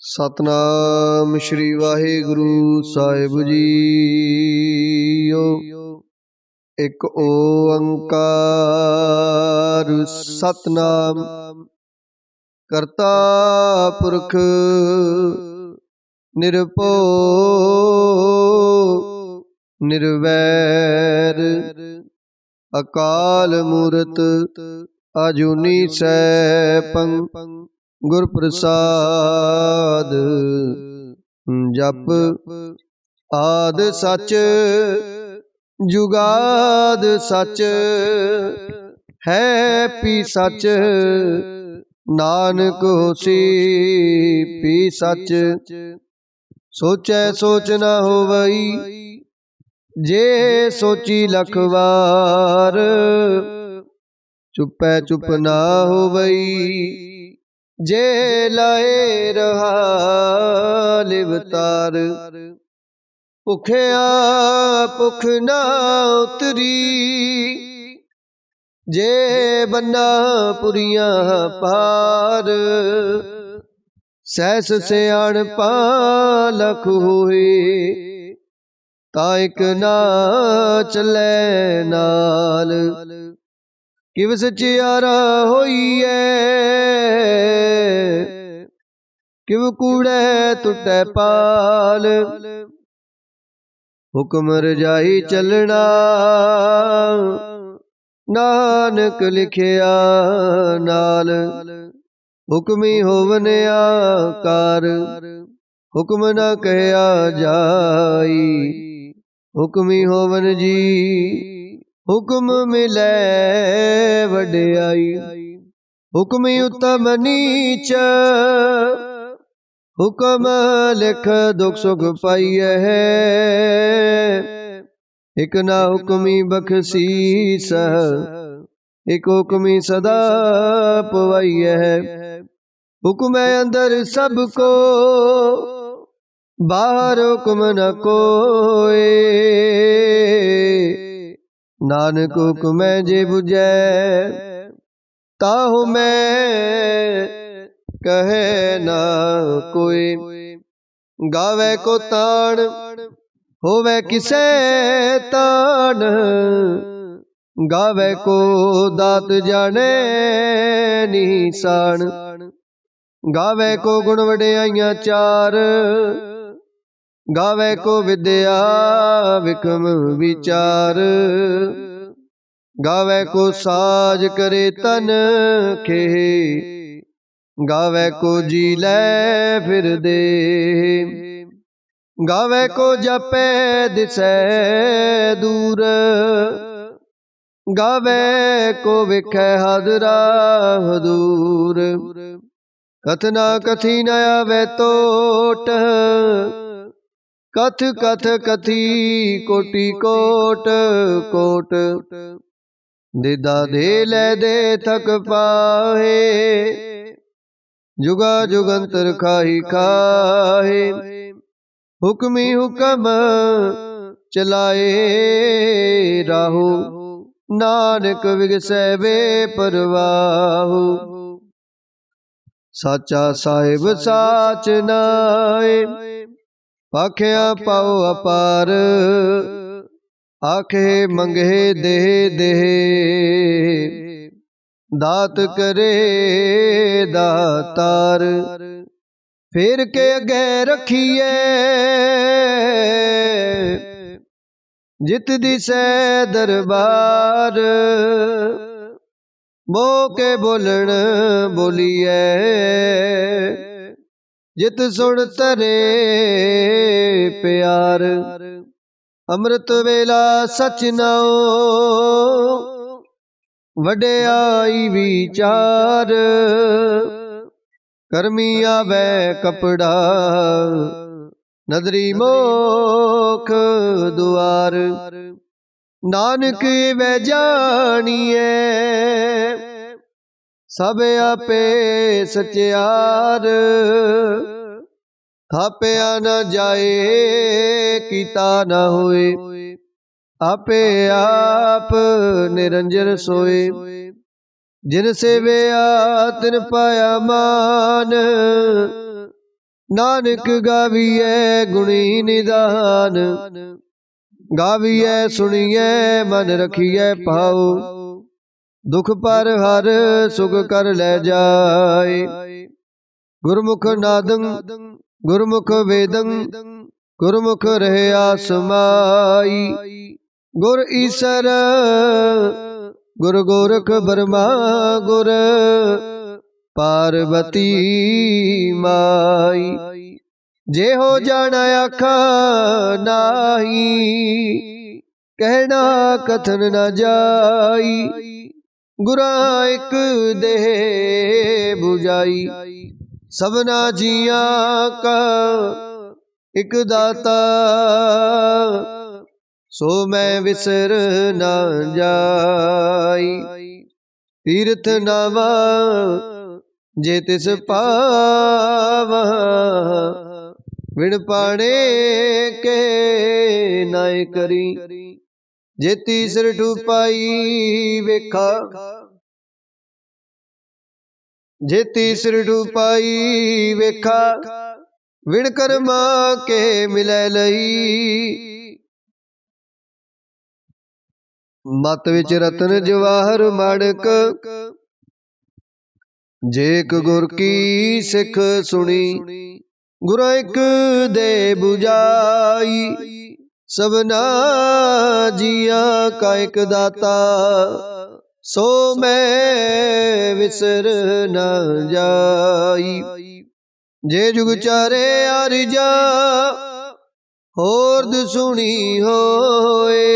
सतनाम श्री वाहिगुरु साहिब जीओ। एक ओंकार सतनाम करता पुरख निरभउ निर्वैर अकाल मूरत अजूनी सैभं गुर प्रसाद। जप आद सच जुगाद सच है पी सच नानक होसी पी सच। सोचै सोच न होवई जे सोची लख वार। चुपै चुप ना होवई जे लाए रहा लिवतार। भुखिया भुख ना उतरी जे बन्ना पुरिया पार। सहस सियाणपा लख होए ताइक ना चलै नाल। किव सचियारा होईए किव कूड़े टुटै पाल। हुक्म रजाई चलना नानक लिखिया नाल। हुक्मी होवन आकार हुक्म न कहया जाई। हुक्मी होवन जी हुक्म मिलै वड्याई। हुक्मी उत्तम नीच हुक्म लिख दुख सुख पाइए। एक ना हुक्मी बख्शीस एक हुक्मी सदा पवाइए। हुक्म अंदर सबको बाहर हुक्म न कोई। नानक हुक्म जे बुझै ताहु मैं कहे ना कोई। गावे को तान होवे किसे तान गावे को दात जाने निशान। गावे को गुण वड्याइयां चार गावे को विद्या विक्रम विचार। गावे को साज करे तन खे गावे को जी लै फिर दे। गावे को जपे दिसै दूर गावे को विखै हादरा हदूर। कथना कथी न आवे तोट कथ कथ कथी कोटि कोट कोट। दिदा दे लै दे थक पाहे जुगा जुगंतर खाही खाहे। हुक्मी हुक्म चलाए राहु नानक विगसै वे परवाहु। साचा साहिब साच नाए पाखिया पाओ अपार। आखे मंगे देह देह दात करे दातार। फिर के अगे रखिए जित दिसै दरबार। बो के बोलन बोलिए जित सुन तरे प्यार। अमृत वेला सच नाओ वड्याई विचार। करमी आवे कपड़ा नदरी मोख दुआर। नानक वे जानिए सब आपे सचियार। थापिया न जाए कीता न होए आपे आप निरंजन सोए। जिन सेविया तिन पाया मान नानक गाविए गुणी निदान, गाविए सुनिए मन रखिए पाओ, दुख पर हर सुख कर ले जाए। गुरमुख नादं गुरमुख वेदं, गुरमुख रहे आसमाई, गुर ईसर गुर गोरख ब्रह्मा, गुर पार्वती माई। जे हो जाना आखा नाही, कहना कथन न जाई, गुरा एक देह बुझाई, सबना जिया का एक दाता, सो मैं विसर न जाई। तीर्थ नावा जे तिस पावा, विण पाणे के नाय करी। जे तीसर टूपाई वेखा, जे तीसर टूपाई वेखा, विण कर्मा के मिलै लई। मत विच रतन जवाहर माणक, जेक गुर की सिख सुनी, गुर एक दे बुझाई, सबना जिया का एक दाता, सो मैं विसर न जाई। जे जुग चारे आरिजा होरद सुनी होए,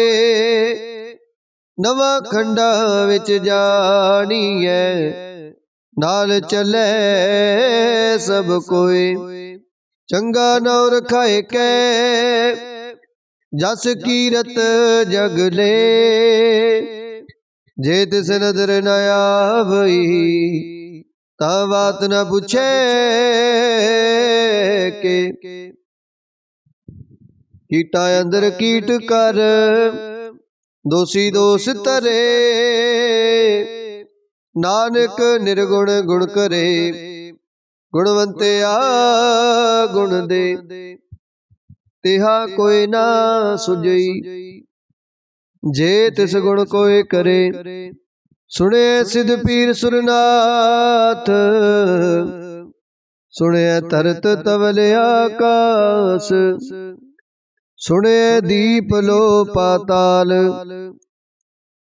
नवा खंडा विच जानिए, नाल चले सब कोई। चंगा नौ रखाए कै जस कीरत जग ले, जे तिस नजर न आवई, ता बात न पूछे के। कीटा अंदर कीट कर, दोषी दोष तरे, नानक निर्गुण गुण करे, गुणवंते आ गुण दे। तिहा कोई ना सुझई, जे तिस गुण कोई करे, सुने सिद्ध पीर सुरनाथ, सुने तरत तवल आकाश, सुने दीप लो पाताल,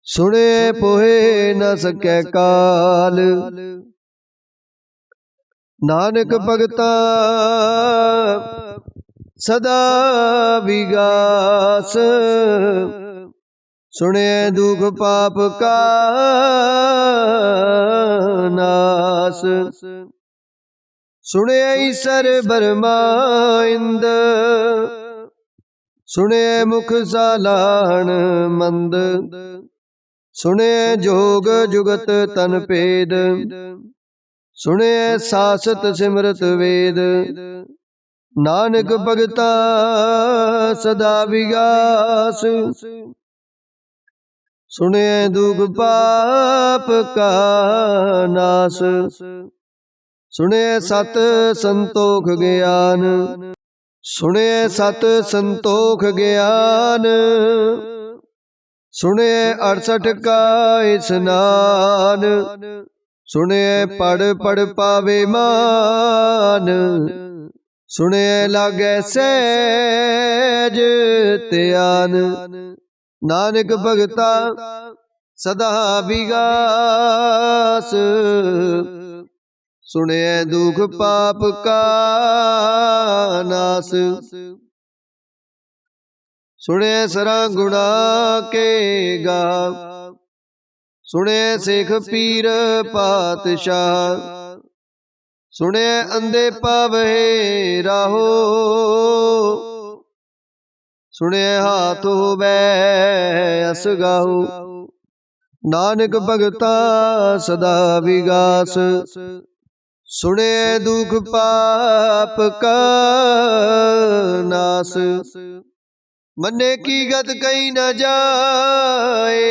सुने पोहे न सकै काल। नानक भगता सदा विगास, सुने दुख पाप का नास। सुने ईसर ब्रह्मा इंद, सुने मुख सालाहन मंद, सुने जोग जुगत तन पेद, सुने सासत सिमरत वेद। नानक भगता सदा विगास, सुने दुख पाप का नास। सुने सत संतोख ज्ञान, सुने सत संतोख ज्ञान, सुने 68 का स्नान, सुने पढ़ पढ़ पावे मान, सुने लागे सहज त्यान। नानक भगता सदा विगास, सुने दुख पाप का नास। सुने सरा गुणा के गा, सुने शेख पीर पातशाह, सुने अंधे पावे राहो, सुने हाथ होवे असगाहो। नानक भगता सदा विगास, सुने दुख पाप का नास। मन्ने की गत कहीं न जाए,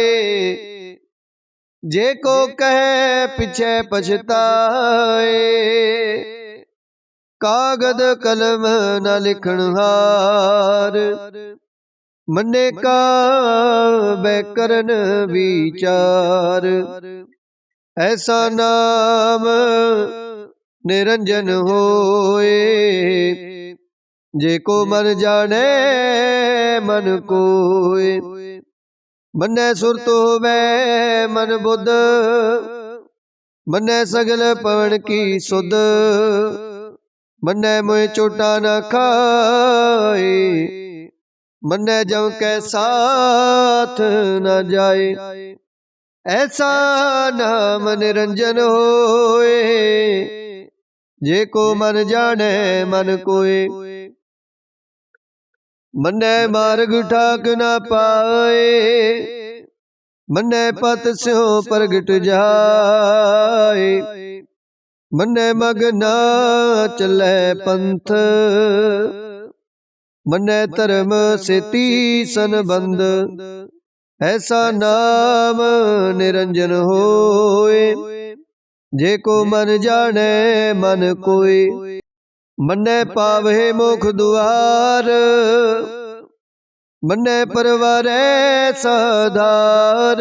जे को कहे पीछे पछताए। कागद कलम न लिखण हार। मन्ने का बैकरन विचार। ऐसा नाम निरंजन होए, जेको मन जाने मन कोय। मन्ने सुरत होवे मन बुध, मन्ने सगल पवन की सुध। मन्ने मोह चोटा न खाए, मन्ने जम के साथ न जाए। ऐसा नाम निरंजन होए, जेको मन जाने मन कोय। मन्ने मार्ग ठाक न पाए, मन्ने पत स्यों प्रगट जाए। मन्ने मग न चले पंथ, मन्ने धर्म सेती संबंध। ऐसा नाम निरंजन होए, जेको मन जाने मन कोय। मन्ने पावे मुख दुआर, मन्ने परवारे साधार।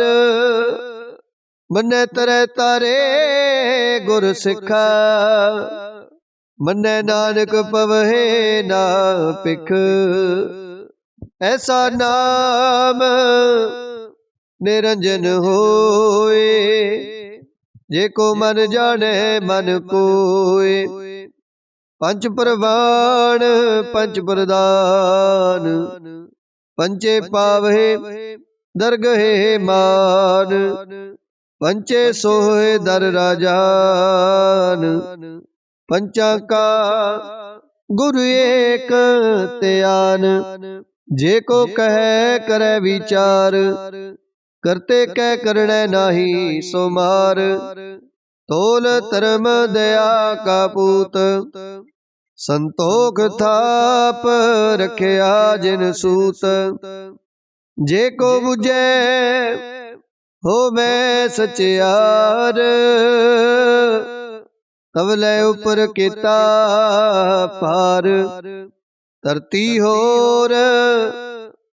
मन्ने तरे तारे गुर सिखा, मन्ने नानक पवहे ना पिख। ऐसा नाम निरंजन होए, जेको मन जाने मन कोय। पंच प्रवाण पंच प्रदान, पंचे पावहे दरगहे मान। पंचे सोहे दर राजान, पंचा का गुरु एक त्यान। जेको कहे करे विचार, करते कह करने नाही सो मार। तोल धर्म दया का पूत, संतोख थाप रखिया जिन सूत। जेको बुझे होवे सचियार, तवले उपर केता पार। धरती होर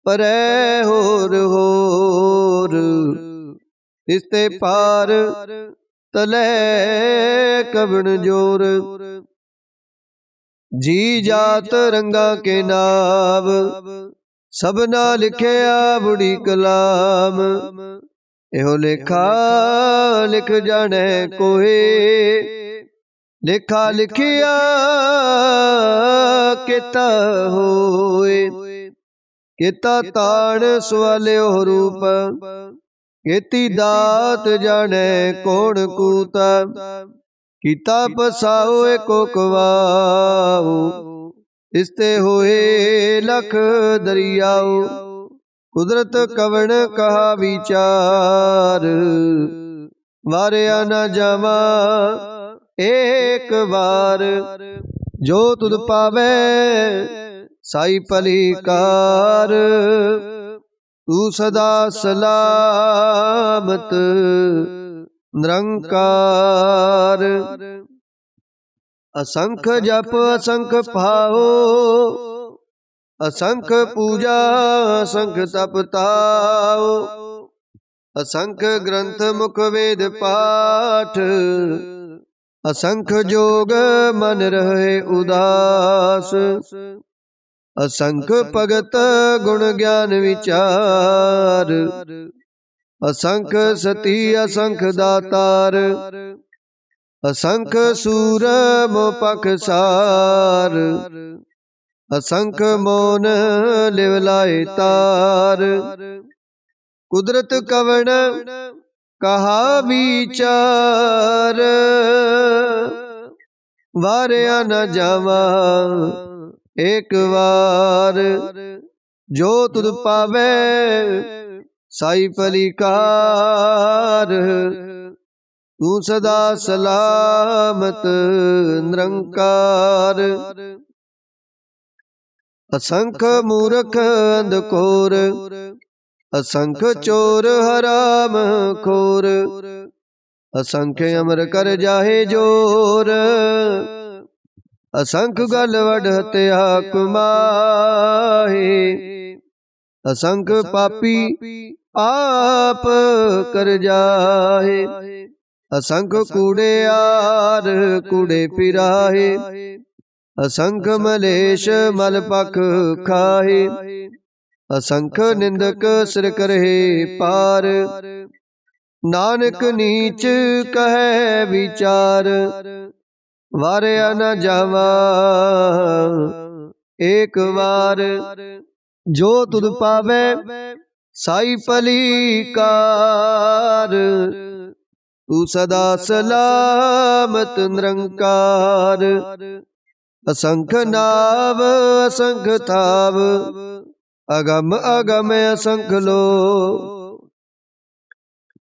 परै होर होर, तिसते पार तले कबन जोर। जी जात रंगा के नाम, सबना लिखिया बुढ़ी कलाम। एहो लेखा लिख जाने कोई, लेखा लिखिया केता होए। केता ताण सवाल्यो रूप, केती दात जाने कौन कूता। कीता पसाओ एको कवाओ, इसते होए लख दरियाओ। कुदरत कवण कहा विचार, वारिया न जावा एक बार। जो तुद पावे साई पलीकार, तू सदा सलामत निरंकार। असंख जप असंख पाओ, असंख पूजा असंख तप ताओ। असंख ग्रंथ मुख वेद पाठ, असंख जोग मन रहे उदास। असंख भगत गुण ज्ञान विचार, असंख सती असंख दातार। असंख सूर मोह पखसार, असंख मौन लिवलाए तार। कुदरत कवण कहा विचार, वारिया न जावा एक बार। जो तुद पावे साई पलीकार, तू सदा सलामत निरंकार। असंख मूर्ख अंधकोर, असंख चोर हराम खोर। असंख्य अमर कर जाहे जोर, असंख गल वड हत्या कमाहे। असंख पापी आप कर जाहे। असंख कूड़ेयार कूड़े फिराहे। असंख मलेश मल पख खाहे। असंख निंदक सिर करहे पार। नानक नीच कहे विचार। वारया न जावा एक बार। जो तुद पावे साई पलीकार। तू सदा सलामत निरंकार। असंख नाव असंख थाव। अगम अगम असंख लो।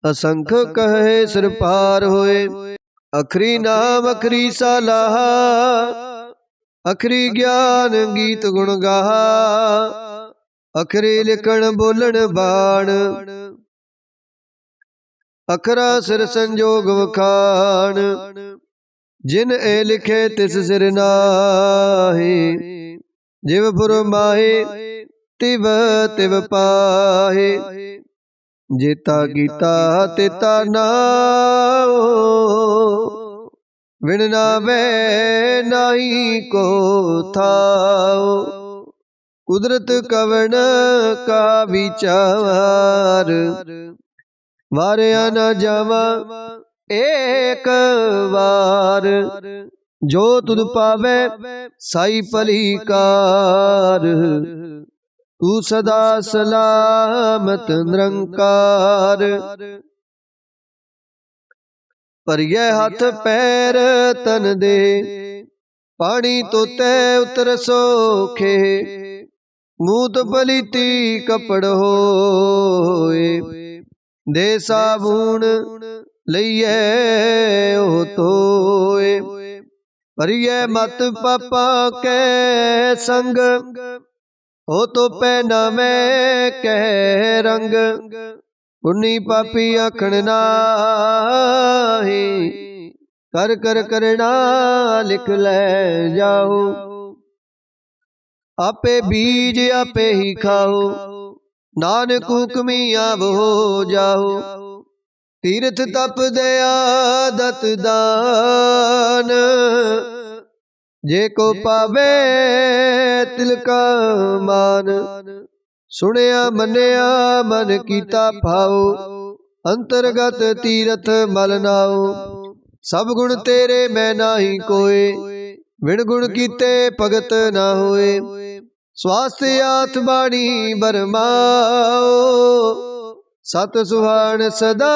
असंख कहे सिर पार होए। अखरी नाम अखरी सालाहा। अखरी ज्ञान गीत गुण गाहा। अखरी लिखण बोलण बाण। अखरा सिर संजोग वखाण। जिन ए लिखे तिस सिर नाहि। जिव फुरमाहे तिव तिव पाहे। जेता गीता तेता नाओ। विण नावे नाही को थाओ। कुदरत कवण का विचार। वारया न जावा एक बार। जो तुद पावे साई पलीकार। तू सदा सलामत निरंकार। परिये हाथ पैर तन दे। पानी तोते उतर सोखे। मूत पलीती कपड़ होए। दे साबून लइए ओ तोए। परिये मत पापा के संग। हो तो पहनावे कह रंग। पुन्नी पापी आखण नाहि। कर कर करना लिख ले जाओ। आपे बीज आपे ही खाओ। नानक हुक्मी आव हो जाओ। तीर्थ तप दया दत दान। जे को पावे तिलका मान। सुनिया मनिया मन कीता भाओ। अंतरगत तीरथ मल नाओ। सब गुण तेरे मैं नाही कोय। विण गुण कीते भगत ना होए। स्वास्थ्य आथ बाणी बरमाओ। सत सुहान सदा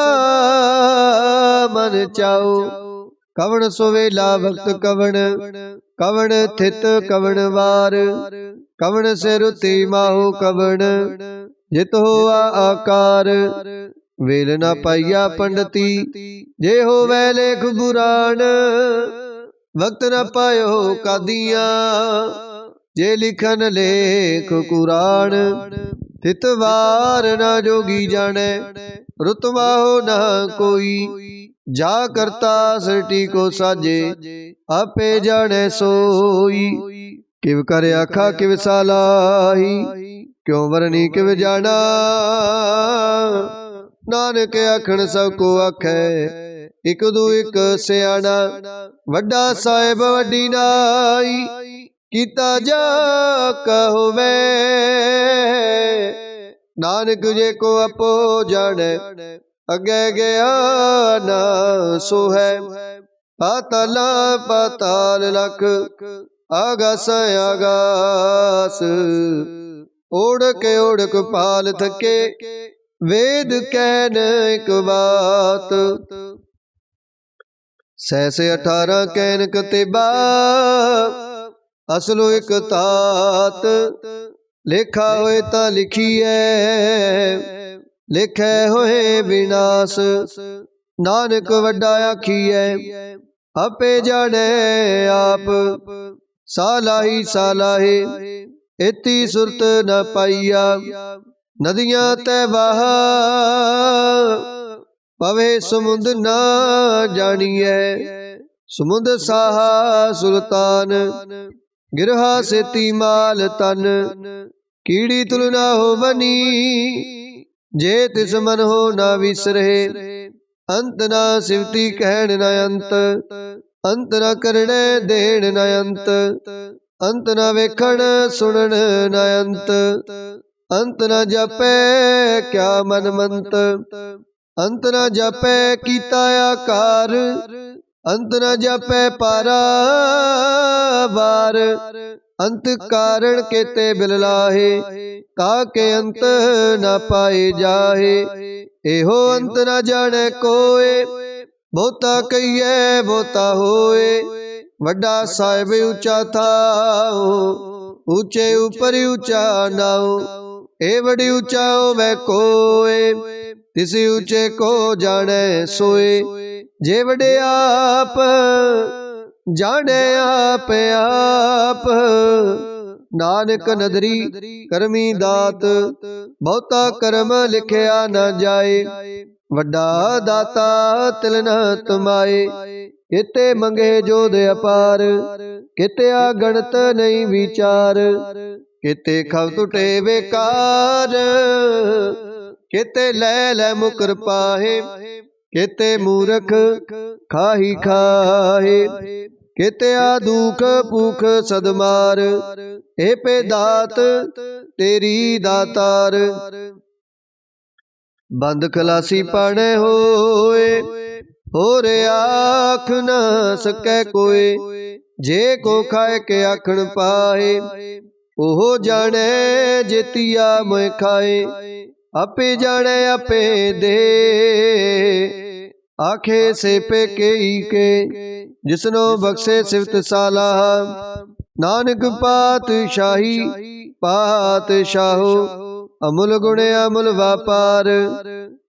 मन चाओ। कवण सुवेला भक्त कवण। कवण थित कवण वार। कवण से रुति माहु कवण। जित होआ आकार। वेल न पाइया पंडती। जे हो वै लेख बुराण। वक्त न पायो कादिया। जे लिखन लेख कुरान। थित वार न जोगी जाने। रुतवा हो न कोई। जा करता सृष्टि को साजे। आपे जाने सोई। किव कर आखा किव सालाही। क्यों वरनी किव जाना। नानक आखण सब को आखे। इक दू इक सियाना। वड्डा साहिब वड्डी नाई। कीता जा कहोवे। नानक जे को अपो जाने। अगे गया ना सो है। पाताला पाताल लख। आगास आगास। ओढ़क ओढ़क पाल थके। वेद कहन एक बात। सहस 18 कहन कतेबा। असलो एक तात। लेखा होए ता लिखिए। लिखे होए विनाश। नानक वड्डा आखिए। आपे जाने आप। सालाही सालाहे। इति सुरत न पाइया। नदियां तै बहा। पवे समुंद ना जानिए। सुमुद साहा सुल्तान, गिरहा सेती माल तन। कीड़ी तुलना हो बनी, जे तिस मन हो ना विसरे। अंत ना सिवती कहण न अंत, अंत न करणे देण न अंत। अंत न वेखण सुनण न अंत, अंत न जापै क्या मन मंत। अंत न जापै कीता आकार, अंत न जापै पारावार। अंत कारण केते बिल लाहे, ताके अंत न पाए जाहे। एहो अंत न जाने कोय, बहुता कहिए बहुता होए। वड्डा साहिब ऊंचा थाओ, ऊंचे ऊपर ऊंचा नाओ। ए बड़ी ऊंचा होवे कोय, तिस ऊंचे को जाने सोए। जे वडे आप जाने आप आप, नानक नदरी करमी दात। बहुता कर्म लिखिया न जाए, वड्डा दाता तिल न तमाए। किते मंगे जोध अपार, किते गणत नहीं विचार। किते खब टुटे बेकार, किते लै लै मुकर पाहे। किते मूरख खाही खाहे, किते दुख भूख सदमार। ए पे दात तेरी दातार, बंद खलासी पाने होए। होर आख न सकै कोय, जे को खाए के आखण पाए। ओहो जाने जेतिया मोय खाए, आपे जाने आपे दे। आखे से पे के, जिसनो बख्शे सिफत सालाह। नानक पातशाही पातशाहो, अमुल गुण अमुल व्यापार।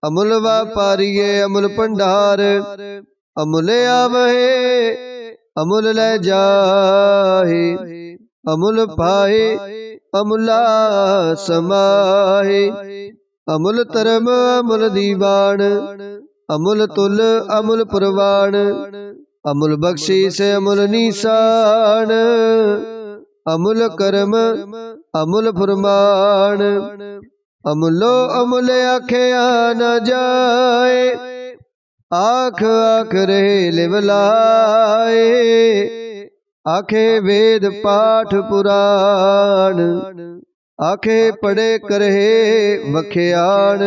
अमुल व्यापारिये अमुल भंडार, अमुल आवहे अमुल ले जाहे। अमुल पाए अमुला समाहे, अमुल धर्म अमुल दीवान। अमुल तुल अमुल पुरवान, अमुल बख्शीस अमुल निशान। अमुल कर्म अमुल फुरमान, अमुलो अमुल आखिया न जाए। आख आख रहे लिवलाए, आखे वेद पाठ पुराण। आखे पढ़े करहे वख्याण,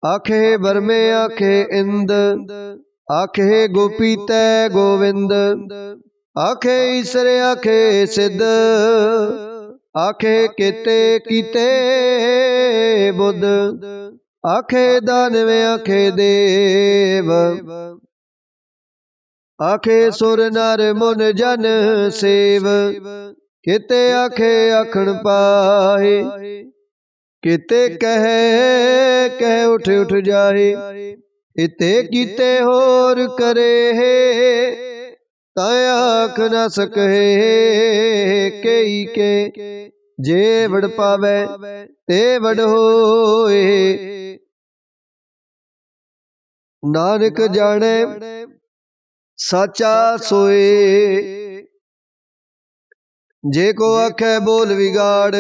आखे बरमे आखे इंद। आखे गोपी तै गोविंद, आखे ईसर आखे सिद्ध। आखे केते कीते बुध, आखे दानवे आखे देव। आखे सुर नर मुन जन सेव, केते आखे आखण पाए। केते कह उठ उठ जाए, इते कीते होर करे। ताय आख न सकहे केई के, जे वड पावे ते वड होए। नानक जाने साचा सोए, जे को आखे बोल बिगाड़।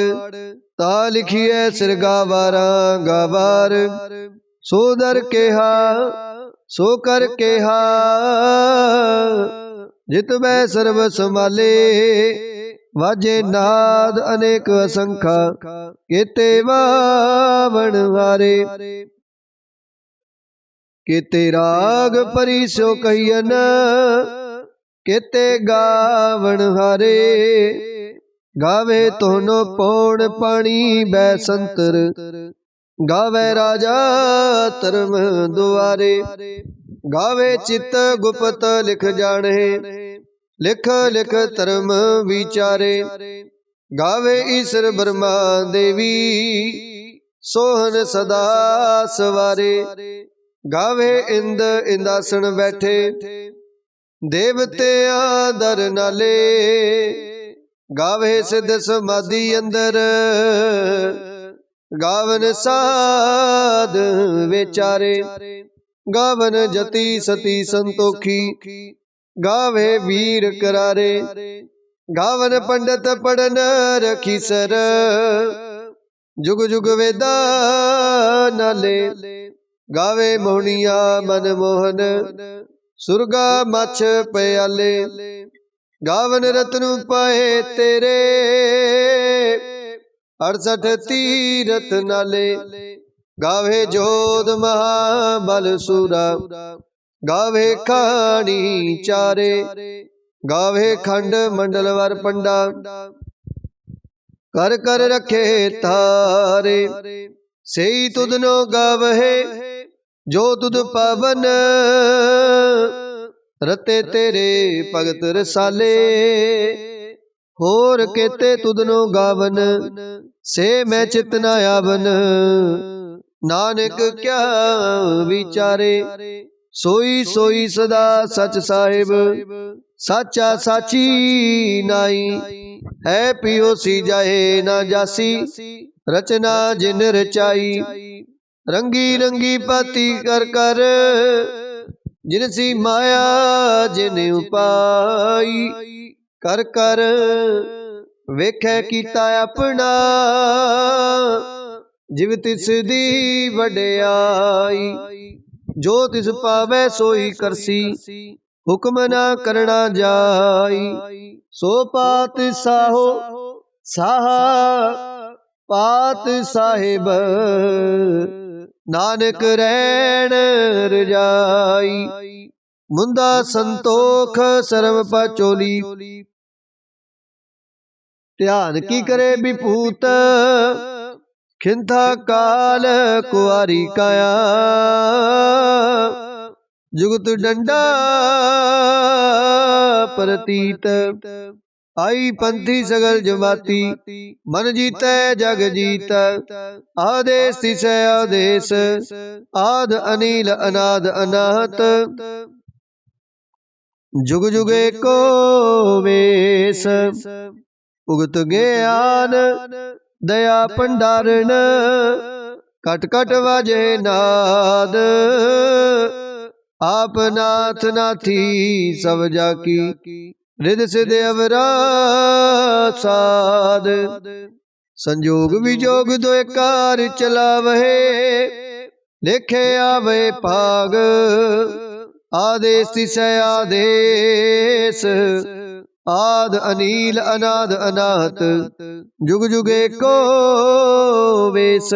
ता लिखिए सिर गावारा गावार, सो दर केहा सो कर केहा। जित मै सर्व संभाले, वाजे नाद अनेक असंखा। केते वावण वारे, केते राग परिसो कहियन। केते गावण हारे, गावे तोनो पौण पानी बै संतर। गावे राजा धर्म दुआरे, गावे चित गुप्त लिख जाने। लिख लिख धर्म विचारे, गावे ईश्वर ब्रह्मा देवी। सोहन सदा सवारे, गावे इंद इंदासन बैठे। देवते आदर नाले, गावे सिद्ध समाधि अंदर। गावन साध विचारे, गावन जति सती संतोखी। गावे वीर करारे। गावन पंडित पढ़न रखी सर। जुग जुग वेदा नाले। गावे मोहनिया मनमोहन। सुरगा मछ प्याले। गावन रत्न पाए तेरे। 68 तीरथ नाले। गावे जोध महाबल सूरा। गावे खानी चारे। गावे खंड मंडल वर पंडा। कर कर रखे थारे। सेई तुधनो गावहे जो तुध पावन। रते तेरे भगत रसाले। होर केते तुधनो गावन। से मैं चित न आवन। नानक क्या विचारे। सोई सोई सदा सच साहिब। साचा साची नाई। है पियो सी जाए ना जासी। रचना जिन रचाई। रंगी रंगी पाती कर कर। जिनसी माया जिन उपाई। कर कर वेखै कीता अपना। जिव तिस दी वड्याई। जो तिस पावै सोई करसी। हुक्म ना करना जाई। सो पात साहो साहा पात साहिब। नानक रैण रजाई। मुंदा संतोख सर्व पाचोली। ध्यान की करे विभूत। खिंथा काल कुआरी काया। जुगत डंडा प्रतीत। आई पंथी सगल जमाती। मन जीतै जग जीत। आदेश तिसै आदेश। आद अनिल अनाद अनाहत। जुग जुग एको वेश। उगत ज्ञान दया भंडारण। कट कट वाजे नाद। आप नाथ नाथी सब जाकी। रिद सिद अवरा साध। संजोग विजोग दोए कार चलावहे। लेखे आवे भाग। आदेश तिसै आदेश। आद अनिल अनाद अनाहत। जुग जुग एको वेश।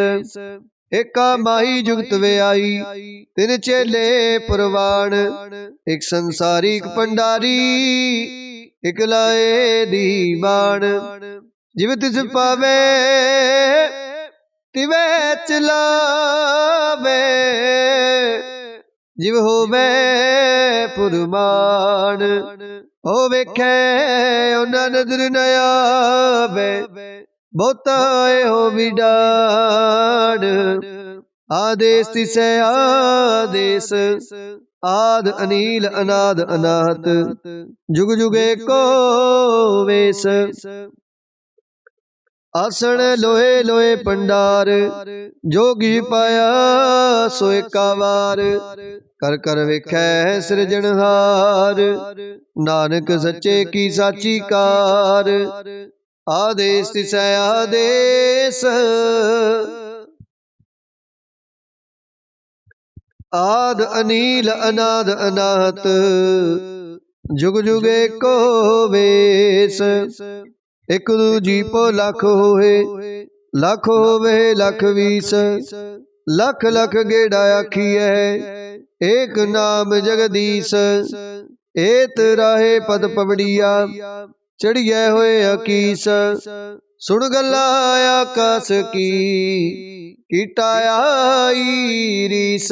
एका माही जुगत वे आई। तिन चेले पुरवान। एक संसारी एक पंडारी। एक लाए दीवान। जिव तिस पावे तिवे चलावे। जिव होवे पुरमान। हो वेखे उन्ना नजर न आवे। बहुता हो विडान। आदेश तिसै आदेश। आद अनिल अनाद अनाहत। जुग जुग एको वेश। आसन लोहे लोहे पंडार। जोगी पाया सो एका वार। कर कर वेखै सिरजनहार। नानक सच्चे की साची कार। आदेश तिसै आदेश। आद अनिल अनाद अनाहत। जुग जुग एको वेश। एक दूजी पो लख होए। लख होवे लख बीस। लख लख गेड़ा आखिए। एक नाम जगदीश। एत राहे पद पवड़िया। चढ़िए होए अकीस। सुन गल्ला आकाश की। कीटा आई रीस।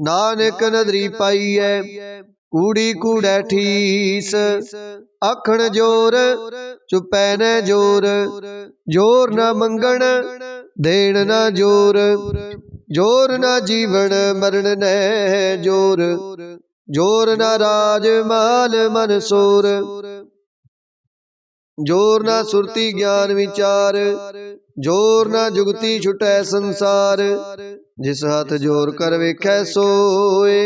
नानक नदरी पाई है। कूड़ी कूड़ै ठीस। आखण जोर चुपै न जोर। जोर न मंगण देण न जोर। जोर न जीवन मरण न जोर। जोर न राज माल मन सोर। जोर न सुरती ज्ञान विचार। जोर न जुगती छुटै संसार। जिस हाथ जोर कर वेखै सोए।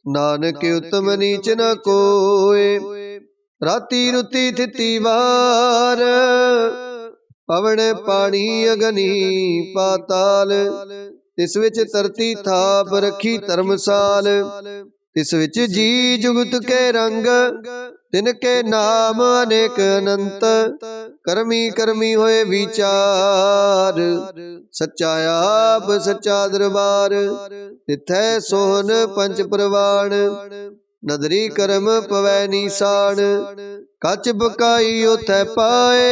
नानक उत्तम नीच न कोय। राती रुती थिती वार, पवन पानी अगनी पाताल। तिस विच तरती थाप रखी धर्मसाल। तिस विच जी जुगत के रंग, तिनके नाम अनेक अनंत। करमी करमी होए विचार, सच्चा आप सच्चा दरबार। तिथै सोहन पंच प्रवाण, नदरी करम पवै निशान। कच बकाई उथै पाए,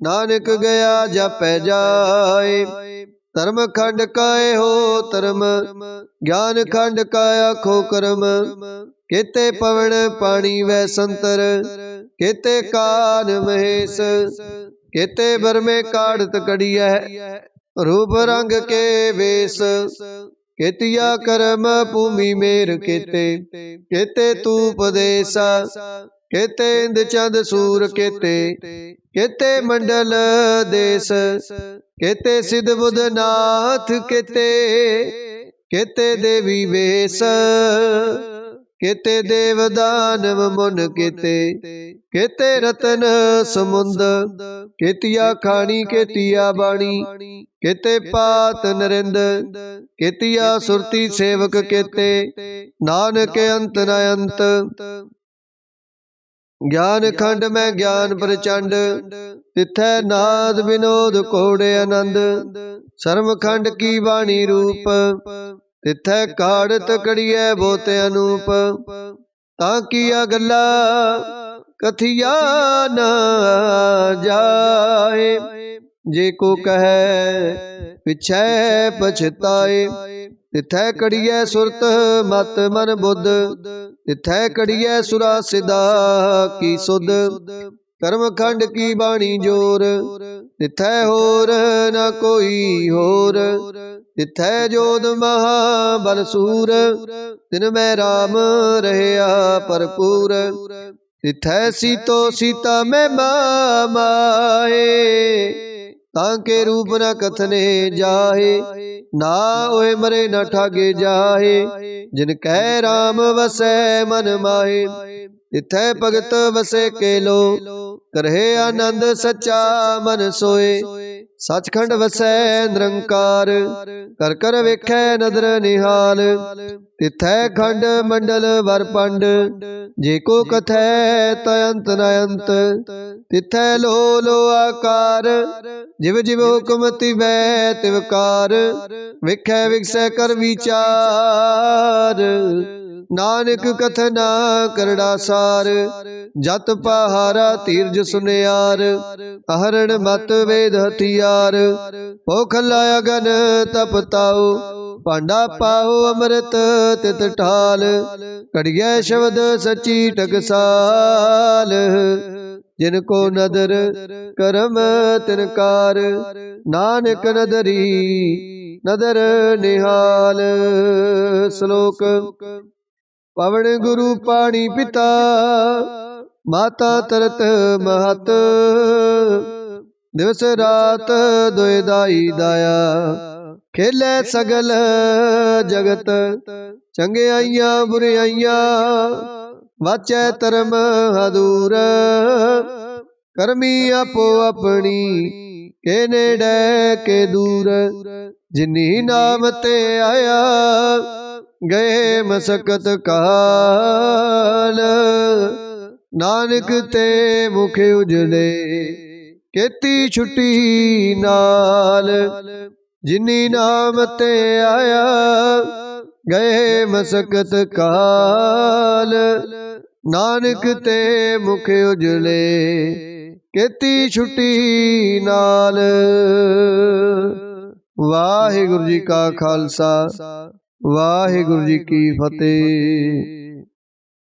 नानक गया जापै जाए। धर्म खंड काए हो धर्म, ज्ञान खंड का आखो कर्म। केते पवन पानी वै संतर, केते कान महेश। केते बरमे काढ़त कड़िया, रूप रंग के वेश। केतिया कर्म भूमि मेर केते, केते तूप देसा। केते इंद चंद सूर केते, केते मंडल देश। केते सिद्ध बुध नाथ केते, केते देवी वेश। केते देव दानव मुन केते, केते रतन समुंद। केतिया खानी केतिया बाणी, केते पात नरिंद। केतिया सुरती सेवक केते, नानक अंत न अंत। ज्ञान खंड में ज्ञान प्रचंड, तिथै नाद विनोद कोड़े आनंद। शर्म खंड की वाणी रूप, तिथै काढ़त कड़िए बहुत अनूप। ताकिया गल्ला कथिया न जाए, जे को कहे पिछै पछताए। तिथै कड़िए सुरत मत मन बुद्ध, तिथै कड़िए सुरा सिदा की सुध। कर्म खंड की बाणी जोर, तिथै होर न कोई होर। तिथै जोध महाबल सूर, तिन में राम रहया भरपूर। तिथै सीतो सीता में माए, ताके रूप न कथने जाहे। ना ओए मरे न ठागे जाहे, जिन कह राम वसै मन माहे। तिथै भगत वसे केलो, करहे आनंद सच्चा मन सोए। सचखंड वसै निरंकार, कर कर वेखै नदर निहाल। तिथै खंड मंडल वर पंड, जे को कथै तयंत न अंत। तिथै लो लो आकार, जिव जिव हुक्म तिवै तिवकार। विखै विकसै कर विचार, नानक कथना करड़ा सार। जत पहारा तीरज सुनियार, अहरण मत वेद हथियार। पोखला अगन तप ताऊ, पांडा पाओ अमृत तित ठाल। कड़िया शब्द सची टकसाल, जिनको नदर करम तिनकार। नानक नदरी नदर निहाल। श्लोक। पवन गुरु पाणी पिता, माता तरत महत। दिवस रात दोए दाई दाया, खेले सगल जगत। चंगियाइयां बुरियाइयां, वाचै धर्म हदूर। करमी आपो अपनी, के नेड़े के दूर। जिन्नी नाम ते आया, गए मसकत काल। नानक ते मुख उजले, केती छुट्टी नाल। जिन्नी नाम ते आया, गए मसकत काल। नानक ते मुख उजले, केती छुट्टी नाल। वाहिगुरु जी का खालसा, वाहिगुरु जी की फतेह।